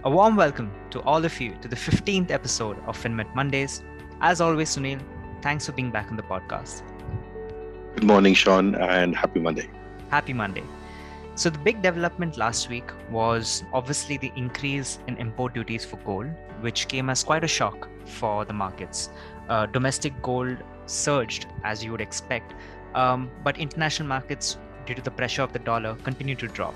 A warm welcome to all of you to the 15th episode of FinMet Mondays. As always, Sunil, thanks for being back on the podcast. Good morning, Shawn, and happy Monday. Happy Monday. So, the big development last week was obviously the increase in import duties for gold, which came as quite a shock for the markets. Domestic gold surged as you would expect, but international markets, due to the pressure of the dollar, continued to drop.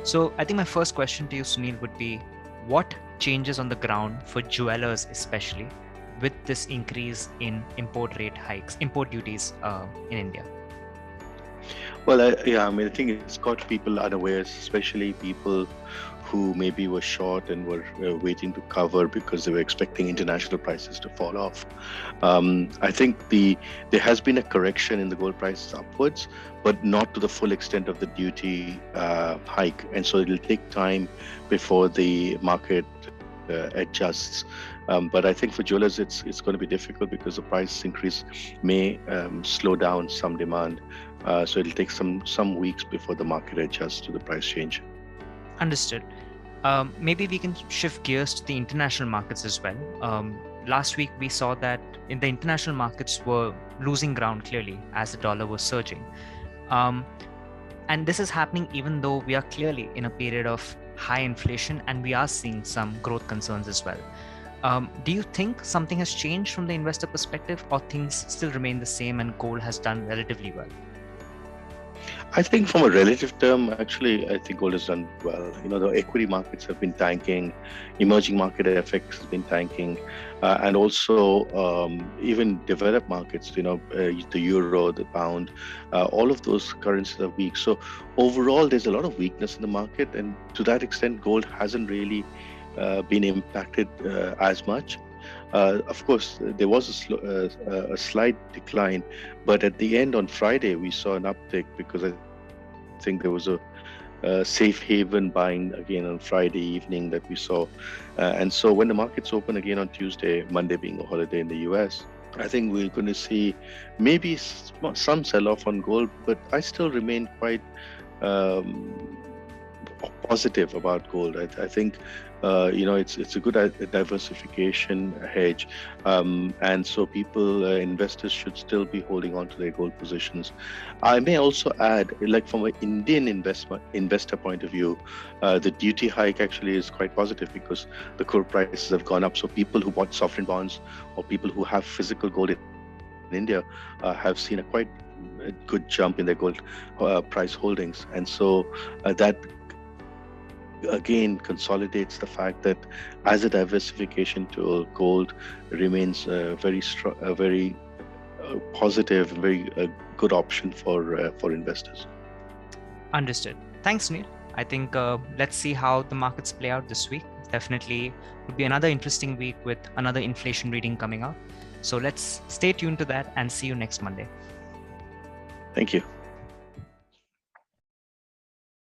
So, I think my first question to you, Sunil, would be what changes on the ground for jewelers, especially with this increase in import duties in India? Well, I think it's caught people unawares, especially people who maybe were short and were waiting to cover because they were expecting international prices to fall off. I think there has been a correction in the gold prices upwards, but not to the full extent of the duty hike, and so it'll take time before the market adjusts. But I think for jewelers, it's going to be difficult because the price increase may slow down some demand. So it'll take some weeks before the market adjusts to the price change. Understood. Maybe we can shift gears to the international markets as well. Last week, we saw that in the international markets were losing ground clearly as the dollar was surging. And this is happening even though we are clearly in a period of high inflation and we are seeing some growth concerns as well. Do you think something has changed from the investor perspective, or things still remain the same and gold has done relatively well? I think from a relative term, actually, I think gold has done well. The equity markets have been tanking, emerging market FX has been tanking, and also even developed markets, the euro, the pound, all of those currencies are weak. So overall, there's a lot of weakness in the market, and to that extent, gold hasn't really been impacted as much. Of course, there was a slight decline, but at the end on Friday, we saw an uptick because I think there was a safe haven buying again on Friday evening that we saw. And so when the markets open again on Tuesday, Monday being a holiday in the US, I think we're going to see maybe some sell-off on gold, but I still remain quite positive about gold. I think it's a good diversification hedge, and so investors should still be holding on to their gold positions. I may also add, like from an Indian investor point of view, the duty hike actually is quite positive because the gold prices have gone up. So people who bought sovereign bonds or people who have physical gold in India have seen a quite good jump in their gold price holdings, and so that again consolidates the fact that as a diversification tool, gold remains very positive, very good option for investors. Understood. Thanks, Sunil. I think let's see how the markets play out this week. Definitely would be another interesting week with another inflation reading coming out. So let's stay tuned to that and see you next Monday. Thank you.